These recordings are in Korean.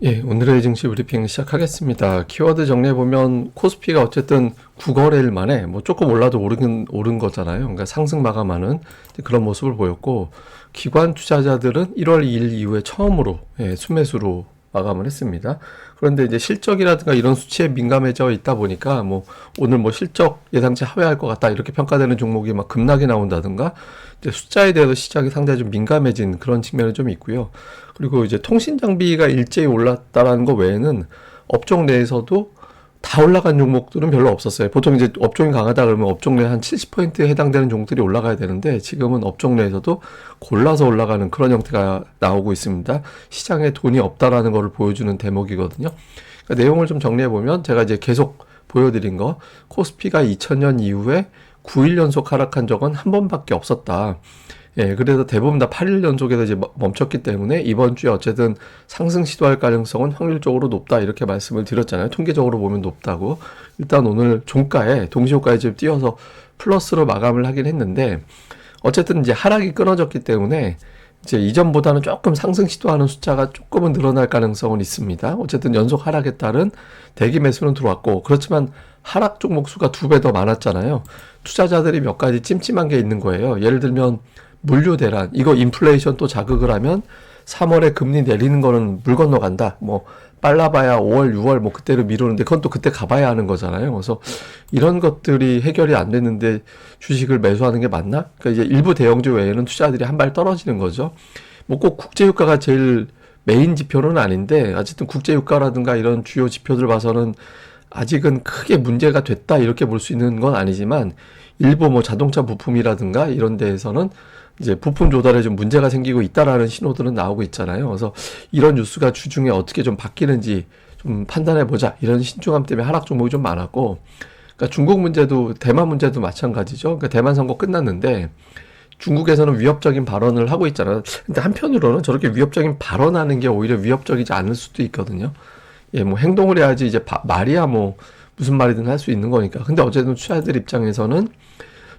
예, 오늘의 증시 브리핑 시작하겠습니다. 키워드 정리해보면 코스피가 어쨌든 9거래일 만에 뭐 조금 올라도 오른 거잖아요. 그러니까 상승 마감하는 그런 모습을 보였고, 기관 투자자들은 1월 2일 이후에 처음으로 순매수로 마감을 했습니다. 그런데 이제 실적이라든가 이런 수치에 민감해져 있다 보니까 뭐 오늘 뭐 실적 예상치 하회할 것 같다 이렇게 평가되는 종목이 막 급락이 나온다든가 이제 숫자에 대해서 시장이 상당히 좀 민감해진 그런 측면이 좀 있고요. 그리고 이제 통신 장비가 일제히 올랐다라는 거 외에는 업종 내에서도 다 올라간 종목들은 별로 없었어요. 보통 이제 업종이 강하다 그러면 업종 내 한 70%에 해당되는 종목들이 올라가야 되는데 지금은 업종 내에서도 골라서 올라가는 그런 형태가 나오고 있습니다. 시장에 돈이 없다라는 것을 보여주는 대목이거든요. 그러니까 내용을 좀 정리해 보면 제가 이제 계속 보여드린 거 코스피가 2000년 이후에 9일 연속 하락한 적은 한 번밖에 없었다. 예, 그래서 대부분 다 8일 연속에서 이제 멈췄기 때문에 이번 주에 어쨌든 상승 시도할 가능성은 확률적으로 높다 이렇게 말씀을 드렸잖아요. 통계적으로 보면 높다고. 일단 오늘 종가에 동시호가에 지금 띄어서 플러스로 마감을 하긴 했는데 어쨌든 이제 하락이 끊어졌기 때문에 이제 이전보다는 조금 상승 시도하는 숫자가 조금은 늘어날 가능성은 있습니다. 어쨌든 연속 하락에 따른 대기 매수는 들어왔고 그렇지만 하락 종목 수가 2배 더 많았잖아요. 투자자들이 몇 가지 찜찜한 게 있는 거예요. 예를 들면 물류 대란, 이거 인플레이션 또 자극을 하면 3월에 금리 내리는 거는 물 건너간다. 뭐 빨라봐야 5월, 6월 뭐 그때로 미루는데 그건 또 그때 가봐야 하는 거잖아요. 그래서 이런 것들이 해결이 안 됐는데 주식을 매수하는 게 맞나? 그러니까 이제 일부 대형주 외에는 투자들이 한 발 떨어지는 거죠. 뭐 꼭 국제유가가 제일 메인 지표는 아닌데 어쨌든 국제유가라든가 이런 주요 지표들 봐서는 아직은 크게 문제가 됐다 이렇게 볼 수 있는 건 아니지만 일부 뭐 자동차 부품이라든가 이런 데에서는 이제 부품 조달에 좀 문제가 생기고 있다라는 신호들은 나오고 있잖아요. 그래서 이런 뉴스가 주중에 어떻게 좀 바뀌는지 좀 판단해 보자. 이런 신중함 때문에 하락 종목이 좀 많았고, 그러니까 중국 문제도 대만 문제도 마찬가지죠. 그러니까 대만 선거 끝났는데 중국에서는 위협적인 발언을 하고 있잖아요. 근데 한편으로는 저렇게 위협적인 발언하는 게 오히려 위협적이지 않을 수도 있거든요. 예, 뭐 행동을 해야지 이제 말이야 뭐 무슨 말이든 할 수 있는 거니까. 근데 어쨌든 투자자들 입장에서는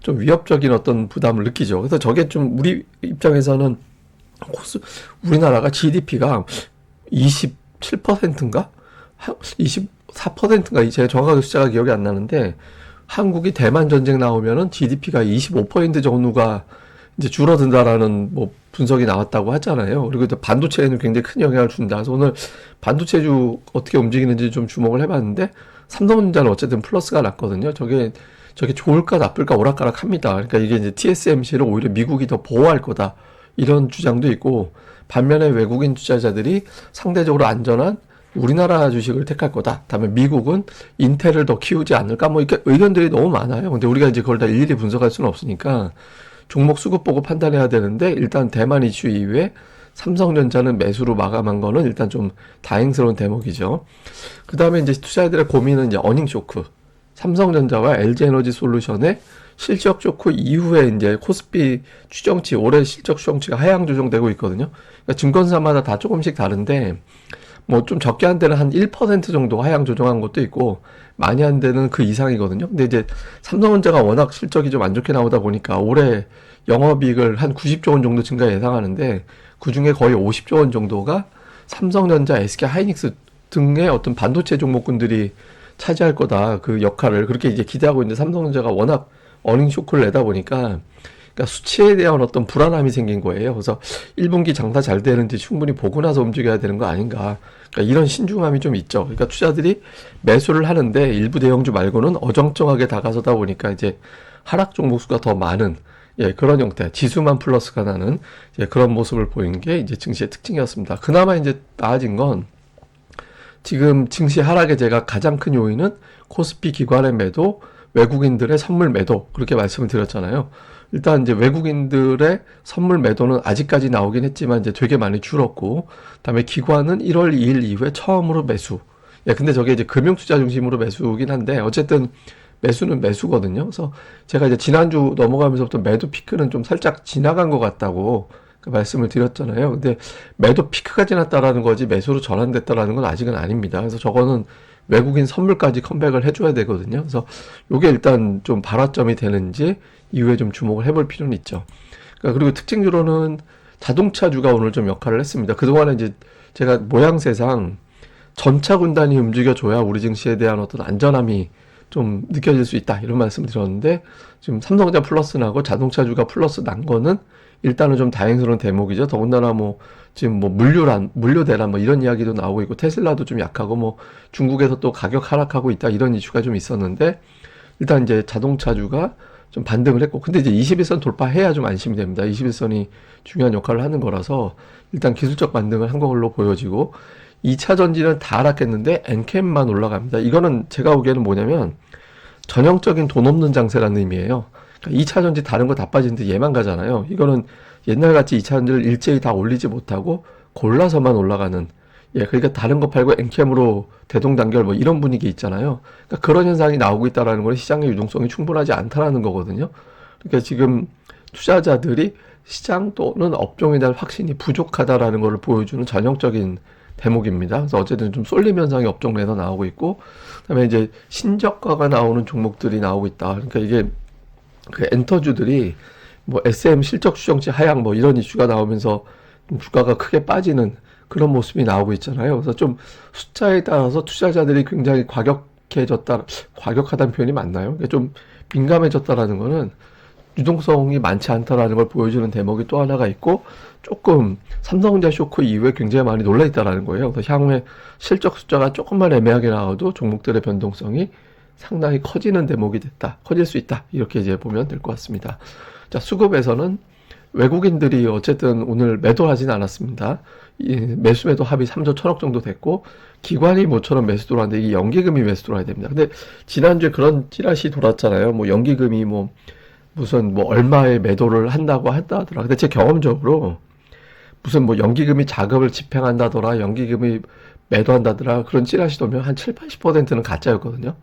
좀 위협적인 어떤 부담을 느끼죠. 그래서 저게 좀 우리 입장에서는 우리나라가 GDP가 27%인가? 24%인가? 제가 정확하게 숫자가 기억이 안 나는데 한국이 대만 전쟁 나오면은 GDP가 25% 정도가 이제 줄어든다라는 뭐 분석이 나왔다고 하잖아요. 그리고 또 반도체에는 굉장히 큰 영향을 준다. 그래서 오늘 반도체주 어떻게 움직이는지 좀 주목을 해봤는데 삼성전자는 어쨌든 플러스가 났거든요. 저게 좋을까 나쁠까 오락가락 합니다. 그러니까 이게 이제 TSMC를 오히려 미국이 더 보호할 거다. 이런 주장도 있고, 반면에 외국인 투자자들이 상대적으로 안전한 우리나라 주식을 택할 거다. 다음에 미국은 인텔을 더 키우지 않을까? 뭐 이렇게 의견들이 너무 많아요. 근데 우리가 이제 그걸 다 일일이 분석할 수는 없으니까 종목 수급 보고 판단해야 되는데 일단 대만 이슈 이후에 삼성전자는 매수로 마감한 거는 일단 좀 다행스러운 대목이죠. 그 다음에 이제 투자자들의 고민은 이제 어닝 쇼크. 삼성전자와 LG에너지솔루션의 실적 쇼크 이후에 이제 코스피 추정치, 올해 실적 추정치가 하향 조정되고 있거든요. 그러니까 증권사마다 다 조금씩 다른데, 뭐 좀 적게 한 데는 한 1% 정도 하향 조정한 것도 있고, 많이 한 데는 그 이상이거든요. 근데 이제 삼성전자가 워낙 실적이 좀 안 좋게 나오다 보니까 올해 영업이익을 한 90조 원 정도 증가 예상하는데, 그 중에 거의 50조 원 정도가 삼성전자, SK하이닉스 등의 어떤 반도체 종목군들이 차지할 거다. 그 역할을 그렇게 이제 기대하고 있는데 삼성전자가 워낙 어닝 쇼크를 내다 보니까 그러니까 수치에 대한 어떤 불안함이 생긴 거예요. 그래서 1분기 장사 잘 되는지 충분히 보고 나서 움직여야 되는 거 아닌가. 그러니까 이런 신중함이 좀 있죠. 그러니까 투자들이 매수를 하는데 일부 대형주 말고는 어정쩡하게 다가서다 보니까 이제 하락 종목 수가 더 많은 그런 형태, 지수만 플러스가 나는 그런 모습을 보인 게 이제 증시의 특징이었습니다. 그나마 이제 나아진 건 지금 증시 하락의 제가 가장 큰 요인은 코스피 기관의 매도, 외국인들의 선물 매도 그렇게 말씀을 드렸잖아요. 일단 이제 외국인들의 선물 매도는 아직까지 나오긴 했지만 이제 되게 많이 줄었고, 그다음에 기관은 1월 2일 이후에 처음으로 매수. 근데 저게 이제 금융투자 중심으로 매수긴 한데 어쨌든 매수는 매수거든요. 그래서 제가 이제 지난주 넘어가면서부터 매도 피크는 좀 살짝 지나간 것 같다고 그 말씀을 드렸잖아요. 근데 매도 피크가 지났다라는 거지 매수로 전환됐다라는 건 아직은 아닙니다. 그래서 저거는 외국인 선물까지 컴백을 해줘야 되거든요. 그래서 이게 일단 좀 발화점이 되는지 이후에 좀 주목을 해볼 필요는 있죠. 그러니까 그리고 특징주로는 자동차주가 오늘 좀 역할을 했습니다. 그동안에 이제 제가 모양새상 전차 군단이 움직여줘야 우리 증시에 대한 어떤 안전함이 좀 느껴질 수 있다. 이런 말씀 드렸는데, 지금 삼성전자 플러스 나고 자동차주가 플러스 난 거는 일단은 좀 다행스러운 대목이죠. 더군다나 뭐, 지금 뭐 물류 대란 뭐 이런 이야기도 나오고 있고, 테슬라도 좀 약하고, 뭐 중국에서 또 가격 하락하고 있다. 이런 이슈가 좀 있었는데, 일단 이제 자동차주가 좀 반등을 했고, 근데 이제 21선 돌파해야 좀 안심이 됩니다. 21선이 중요한 역할을 하는 거라서 일단 기술적 반등을 한 걸로 보여지고, 2차 전지는 다 하락했는데 엔캠만 올라갑니다. 이거는 제가 보기에는 뭐냐면 전형적인 돈 없는 장세라는 의미예요. 그러니까 2차 전지 다른 거 다 빠지는데 얘만 가잖아요. 이거는 옛날같이 2차 전지를 일제히 다 올리지 못하고 골라서만 올라가는, 예, 그러니까 다른 거 팔고 엔캠으로 대동단결 뭐 이런 분위기 있잖아요. 그러니까 그런 현상이 나오고 있다라는 건 시장의 유동성이 충분하지 않다라는 거거든요. 그러니까 지금 투자자들이 시장 또는 업종에 대한 확신이 부족하다라는 것을 보여주는 전형적인 대목입니다. 그래서 어쨌든 좀 쏠림 현상이 업종 내에서 나오고 있고, 그다음에 이제 신저가가 나오는 종목들이 나오고 있다. 그러니까 이게 그 엔터주들이 뭐 SM 실적 추정치 하향 뭐 이런 이슈가 나오면서 좀 주가가 크게 빠지는 그런 모습이 나오고 있잖아요. 그래서 좀 숫자에 따라서 투자자들이 굉장히 과격하다는 표현이 맞나요? 그러니까 좀 민감해졌다라는 거는 유동성이 많지 않다라는 걸 보여주는 대목이 또 하나가 있고, 조금 삼성전자 쇼크 이후에 굉장히 많이 놀라 있다라는 거예요. 그래서 향후에 실적 숫자가 조금만 애매하게 나와도 종목들의 변동성이 상당히 커지는 대목이 됐다. 커질 수 있다. 이렇게 이제 보면 될 것 같습니다. 자, 수급에서는 외국인들이 어쨌든 오늘 매도하진 않았습니다. 매수 매도 합이 3조 1천억 정도 됐고, 기관이 모처럼 매수 들어왔는데 이게 연기금이 매수 들어와야 됩니다. 근데 지난주에 그런 찌라시 돌았잖아요. 뭐 연기금이 뭐 무슨 뭐 얼마의 매도를 한다고 하더라. 근데 제 경험적으로 무슨 뭐 연기금이 자금을 집행한다더라, 연기금이 매도한다더라, 그런 찌라시 돌면 한 7, 80%는 가짜였거든요.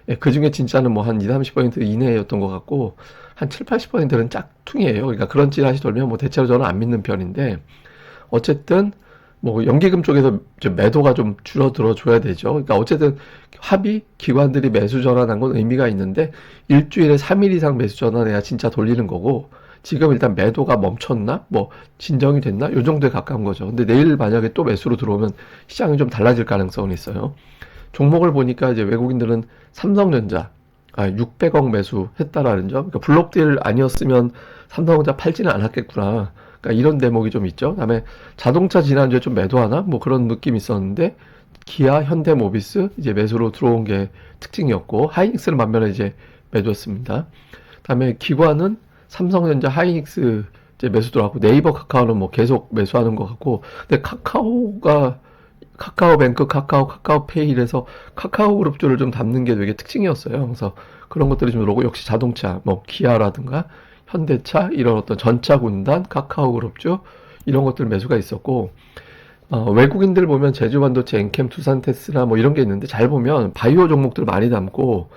예, 그 중에 진짜는 뭐 한 2, 30% 이내였던 것 같고, 한 7, 80%는 짝퉁이에요. 그러니까 그런 찌라시 돌면 뭐 대체로 저는 안 믿는 편인데, 어쨌든 뭐 연기금 쪽에서 좀 매도가 좀 줄어들어 줘야 되죠. 그러니까 어쨌든 합의 기관들이 매수 전환한 건 의미가 있는데, 일주일에 3일 이상 매수 전환해야 진짜 돌리는 거고, 지금 일단 매도가 멈췄나? 뭐 진정이 됐나? 요 정도에 가까운 거죠. 근데 내일 만약에 또 매수로 들어오면 시장이 좀 달라질 가능성은 있어요. 종목을 보니까 이제 외국인들은 삼성전자 600억 매수했다라는 점. 그러니까 블록딜 아니었으면 삼성전자 팔지는 않았겠구나. 그러니까 이런 대목이 좀 있죠. 그다음에 자동차 지난주에 좀 매도하나? 뭐 그런 느낌이 있었는데, 기아, 현대모비스 이제 매수로 들어온 게 특징이었고, 하이닉스는 반면에 이제 매도했습니다. 그다음에 기관은 삼성전자, 하이닉스 이제 매수 들어갔고, 네이버, 카카오는 뭐 계속 매수하는 것 같고, 근데 카카오뱅크, 카카오페이 이래서 카카오 그룹주를 좀 담는 게 되게 특징이었어요. 그래서 그런 것들이 좀 들어오고, 역시 자동차, 뭐 기아라든가 현대차 이런 어떤 전차 군단, 카카오 그룹주 이런 것들 매수가 있었고, 외국인들 보면 제주반도체, 엔캠, 두산테스나 뭐 이런 게 있는데, 잘 보면 바이오 종목들 많이 담고,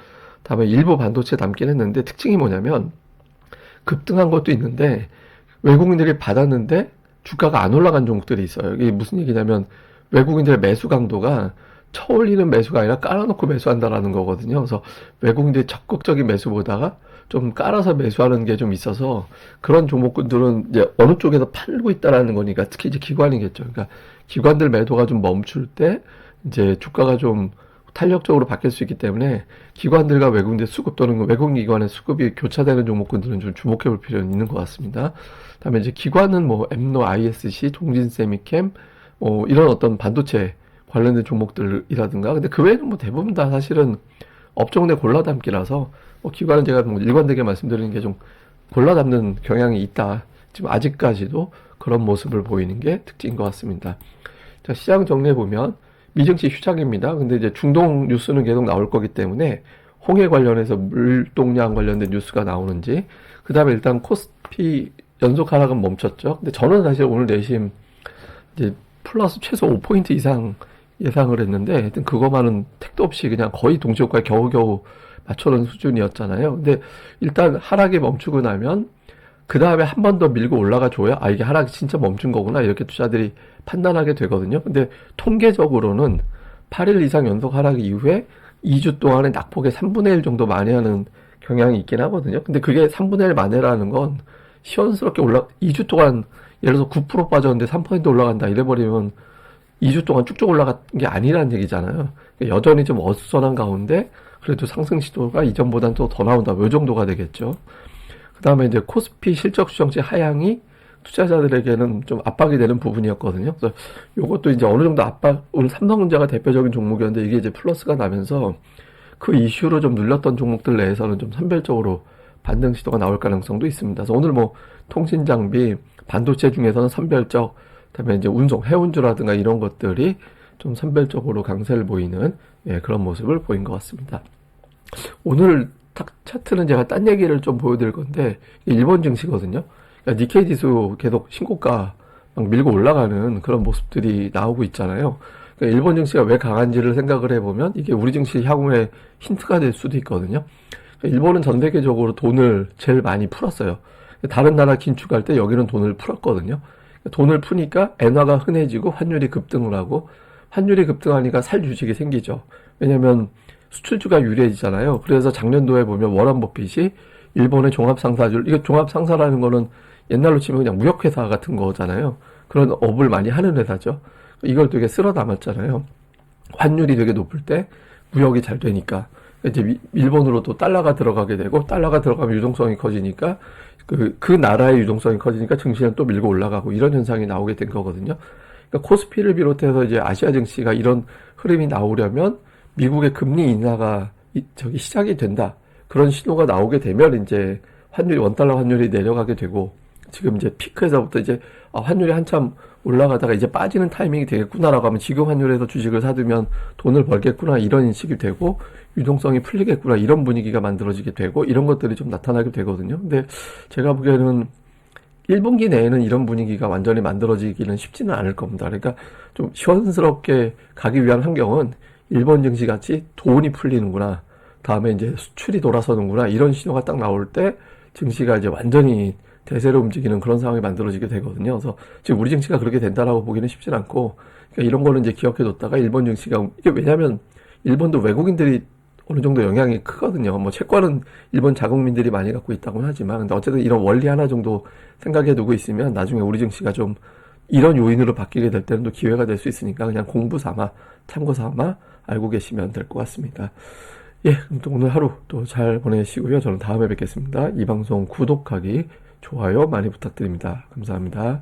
다음에 일부 반도체 담긴 했는데, 특징이 뭐냐면 급등한 것도 있는데 외국인들이 받았는데 주가가 안 올라간 종목들이 있어요. 이게 무슨 얘기냐면 외국인들의 매수 강도가 쳐올리는 매수가 아니라 깔아놓고 매수한다라는 거거든요. 그래서 외국인들이 적극적인 매수 보다가 좀 깔아서 매수하는 게 좀 있어서, 그런 종목들은 이제 어느 쪽에서 팔고 있다라는 거니까 특히 이제 기관이겠죠. 그러니까 기관들 매도가 좀 멈출 때 이제 주가가 좀 탄력적으로 바뀔 수 있기 때문에 기관들과 외국인들 수급 또는 외국인 기관의 수급이 교차되는 종목군들은 좀 주목해 볼 필요는 있는 것 같습니다. 다음에 이제 기관은 뭐 엠노, ISC, 동진세미캠 뭐 이런 어떤 반도체 관련된 종목들이라든가, 근데 그 외에는 뭐 대부분 다 사실은 업종 내 골라 담기라서, 뭐 기관은 제가 뭐 일관되게 말씀드리는 게 좀 골라 담는 경향이 있다. 지금 아직까지도 그런 모습을 보이는 게 특징인 것 같습니다. 자, 시장 정리해 보면 미증시 휴장입니다. 근데 이제 중동 뉴스는 계속 나올 거기 때문에 홍해 관련해서 물동량 관련된 뉴스가 나오는지, 그 다음에 일단 코스피 연속 하락은 멈췄죠. 근데 저는 사실 오늘 내심 이제 플러스 최소 5포인트 이상 예상을 했는데, 하여튼 그거만은 택도 없이 그냥 거의 동시효과에 겨우겨우 맞춰놓은 수준이었잖아요. 근데 일단 하락이 멈추고 나면 그 다음에 한 번 더 밀고 올라가 줘야 이게 하락이 진짜 멈춘 거구나 이렇게 투자들이 판단하게 되거든요. 근데 통계적으로는 8일 이상 연속 하락 이후에 2주 동안의 낙폭의 3분의 1 정도 만회하는 경향이 있긴 하거든요. 근데 그게 3분의 1 만회라는 건 시원스럽게 2주 동안 예를 들어서 9% 빠졌는데 3% 올라간다 이래버리면 2주 동안 쭉쭉 올라간 게 아니라는 얘기잖아요. 그러니까 여전히 좀 어수선한 가운데 그래도 상승 시도가 이전보다는 또 더 나온다. 요 정도가 되겠죠. 그 다음에 이제 코스피 실적 추정치 하향이 투자자들에게는 좀 압박이 되는 부분이었거든요. 그래서 요것도 이제 어느 정도 오늘 삼성전자가 대표적인 종목이었는데 이게 이제 플러스가 나면서 그 이슈로 좀 눌렸던 종목들 내에서는 좀 선별적으로 반등 시도가 나올 가능성도 있습니다. 그래서 오늘 뭐 통신 장비, 반도체 중에서는 선별적, 그다음에 이제 운송, 해운주라든가 이런 것들이 좀 선별적으로 강세를 보이는 그런 모습을 보인 것 같습니다. 오늘 차트는 제가 딴 얘기를 좀 보여드릴 건데 일본 증시거든요. 그러니까 니케이 지수 계속 신고가 막 밀고 올라가는 그런 모습들이 나오고 있잖아요. 그러니까 일본 증시가 왜 강한지를 생각을 해보면 이게 우리 증시 향후에 힌트가 될 수도 있거든요. 그러니까 일본은 전 세계적으로 돈을 제일 많이 풀었어요. 다른 나라 긴축할 때 여기는 돈을 풀었거든요. 돈을 푸니까 엔화가 흔해지고 환율이 급등을 하고 환율이 급등하니까 살 주식이 생기죠. 왜냐면 수출주가 유리해지잖아요. 그래서 작년도에 보면 워런 버핏이 일본의 종합상사주, 이게 종합상사라는 거는 옛날로 치면 그냥 무역회사 같은 거잖아요. 그런 업을 많이 하는 회사죠. 이걸 되게 쓸어 담았잖아요. 환율이 되게 높을 때 무역이 잘 되니까. 이제 일본으로 또 달러가 들어가게 되고, 달러가 들어가면 유동성이 커지니까, 그 나라의 유동성이 커지니까 증시는 또 밀고 올라가고 이런 현상이 나오게 된 거거든요. 그러니까 코스피를 비롯해서 이제 아시아 증시가 이런 흐름이 나오려면 미국의 금리 인하가 시작이 된다. 그런 신호가 나오게 되면 이제 원달러 환율이 내려가게 되고 지금 이제 피크에서부터 이제 환율이 한참 올라가다가 이제 빠지는 타이밍이 되겠구나라고 하면 지금 환율에서 주식을 사두면 돈을 벌겠구나 이런 인식이 되고 유동성이 풀리겠구나 이런 분위기가 만들어지게 되고 이런 것들이 좀 나타나게 되거든요. 근데 제가 보기에는 1분기 내에는 이런 분위기가 완전히 만들어지기는 쉽지는 않을 겁니다. 그러니까 좀 시원스럽게 가기 위한 환경은 일본 증시 같이 돈이 풀리는구나. 다음에 이제 수출이 돌아서는구나. 이런 신호가 딱 나올 때 증시가 이제 완전히 대세로 움직이는 그런 상황이 만들어지게 되거든요. 그래서 지금 우리 증시가 그렇게 된다라고 보기는 쉽진 않고, 그러니까 이런 거는 이제 기억해뒀다가 일본 증시가, 이게 왜냐면 일본도 외국인들이 어느 정도 영향이 크거든요. 뭐 채권은 일본 자국민들이 많이 갖고 있다고는 하지만, 근데 어쨌든 이런 원리 하나 정도 생각해두고 있으면 나중에 우리 증시가 좀 이런 요인으로 바뀌게 될 때는 또 기회가 될 수 있으니까 그냥 공부 삼아, 참고 삼아 알고 계시면 될 것 같습니다. 예, 그럼 또 오늘 하루 또 잘 보내시고요. 저는 다음에 뵙겠습니다. 이 방송 구독하기, 좋아요 많이 부탁드립니다. 감사합니다.